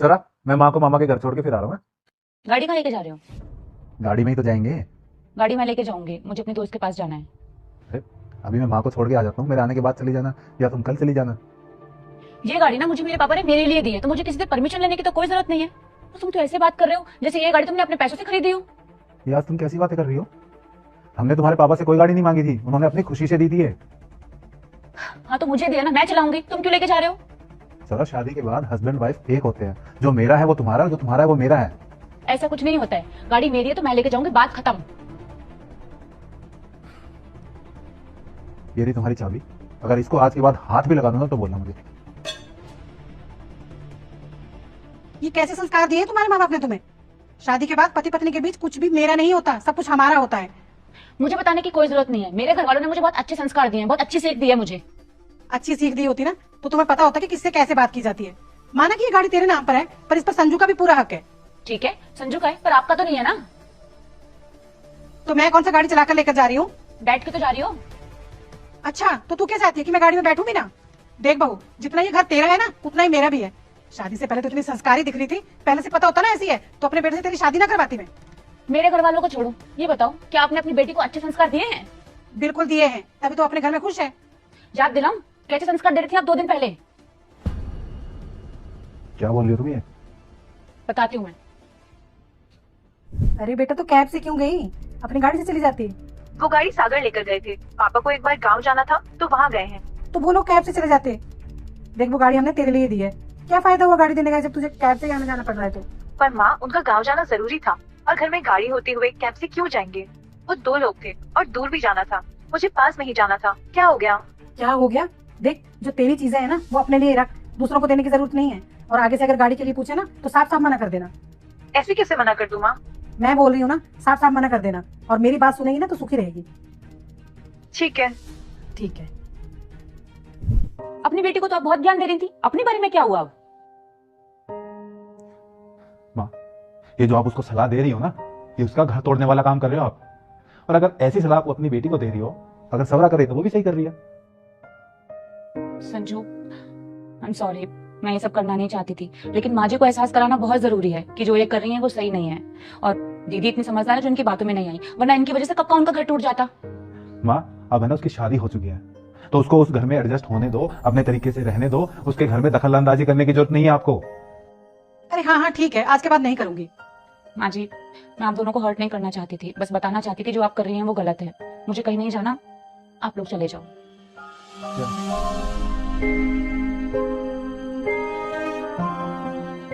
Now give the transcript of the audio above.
जरा मैं माँ को मामा के घर छोड़ के फिर आ रहा हूँ। गाड़ी कहाँ लेके जा रहे हो? गाड़ी में ही तो जाएंगे। गाड़ी मैं लेके जाऊंगी, मुझे अपने दोस्त के पास जाना है। अरे, अभी मैं माँ को छोड़ के आ जाता हूँ, मेरे आने के बाद चली जाना, या तुम कल चली जाना। ये गाड़ी ना मुझे मेरे पापा ने मेरे लिए दी है, तो मुझे किसी से परमिशन लेने की तो कोई जरूरत नहीं है। तो तुम तो ऐसे बात कर रहे हो जैसे ये गाड़ी तुमने अपने पैसों से खरीदी हो। यार तुम कैसी बातें कर रही हो? हमने तुम्हारे पापा से कोई गाड़ी नहीं मांगी थी, उन्होंने अपनी खुशी से दी थी ये। हाँ तो मुझे दिया ना, मैं चलाऊंगी, तुम क्यों लेके जा रहे हो? जरा शादी के बाद हस्बैंड वाइफ एक होते हैं, जो मेरा है वो तुम्हारा, जो तुम्हारा है वो मेरा है। ऐसा कुछ नहीं होता है, गाड़ी मेरी है तो मैं लेके जाऊंगी, बात खत्म। ये रही तुम्हारी चाबी, अगर इसको आज के बाद हाथ भी लगा दूंगा तो बोलना मुझे। ये कैसे संस्कार दिए तुम्हारे माँ बाप ने तुम्हें? शादी के बाद पति पत्नी के बीच कुछ भी मेरा नहीं होता, सब कुछ हमारा होता है। मुझे बताने की कोई जरूरत नहीं है, मेरे घर वालों ने मुझे बहुत अच्छे संस्कार दिए हैं, बहुत अच्छी सीख दी है मुझे। अच्छी सीख दी होती ना तो तुम्हें पता होता कि किससे कैसे बात की जाती है। माना कि ये गाड़ी तेरे नाम पर है, पर इस पर संजू का भी पूरा हक है। ठीक है, संजू का है पर आपका तो नहीं है ना। तो मैं कौन सा गाड़ी चलाकर लेकर जा रही हूँ? बैठ के तो जा रही हो। अच्छा, तो तू क्या चाहती है कि मैं गाड़ी में बैठूं भी ना? देख बहू, जितना ये घर तेरा है ना उतना ही मेरा भी है। शादी से पहले तो इतनी संस्कारी दिख रही थी, पहले से पता होता ना ऐसी है तो अपने बेटे से तेरी शादी ना करवाती मैं। मेरे घर वालों को छोड़ो, ये बताओ क्या आपने अपनी बेटी को अच्छे संस्कार दिए हैं? बिल्कुल दिए हैं, तभी तो अपने घर में खुश है। याद दिलाऊं कैसे संस्कार दे रही थी आप 2 दिन पहले? क्या बोल रही हो तुम ये? बताती हूँ मैं। अरे बेटा, तो कैब से क्यों गई? अपनी गाड़ी से चली जाती। वो गाड़ी सागर लेकर गए थे, पापा को एक बार गांव जाना था तो वहाँ गए हैं। तो वो लोग कैब से चले जाते। देख, वो गाड़ी हमने तेरे लिए दी है, क्या फायदा हुआ गाड़ी देने का जब तुझे कैब से आना जाना पड़ रहा है तो। पर माँ, उनका गांव जाना जरूरी था और घर में गाड़ी होते हुए कैब से क्यों जाएंगे? वो 2 लोग थे और दूर भी जाना था, मुझे पास में ही जाना था। क्या हो गया? क्या हो गया? देख, जो तेरी चीजें है ना वो अपने लिए रख, दूसरों को देने की जरूरत नहीं है। और आगे से अगर गाड़ी के लिए पूछे ना तो साफ साफ मना कर देना। ऐसे कैसे मना कर दूं माँ? मैं बोल रही हूँ ना, साफ साफ मना कर देना, और मेरी बात सुनेगी ना तो सुखी रहेगी। ठीक है। ठीक है। अपनी बेटी को तो आप बहुत ज्ञान दे रही थी, अपने बारे में क्या हुआ अब? माँ, ये जो आप उसको सलाह दे रही हो ना, ये उसका घर तोड़ने वाला काम कर रहे हो आप। और अगर ऐसी सलाह आप अपनी बेटी को दे रही हो, अगर सवरा करे तो वो भी सही कर रही है। संजू, आई एम सॉरी, मैं ये सब करना नहीं चाहती थी, लेकिन माँ जी को एहसास कराना बहुत जरूरी है कि जो ये कर रही है वो सही नहीं है। और दीदी इतनी समझदार है जो इनकी बातों में नहीं आई, वरना इनकी वजह से कब का उनका घर टूट जाता। माँ, अब है ना उसकी शादी हो चुकी है, तो उसको उस घर में एडजस्ट होने दो, अपने तरीके से रहने दो, उसके घर में दखल अंदाजी करने की जरूरत नहीं है आपको। अरे हाँ हाँ ठीक है, आज के बाद नहीं करूंगी। माँ जी, मैं आप दोनों को हर्ट नहीं करना चाहती थी, बस बताना चाहती थी जो आप कर रही हैं वो गलत है। मुझे कहीं नहीं जाना, आप लोग चले जाओ।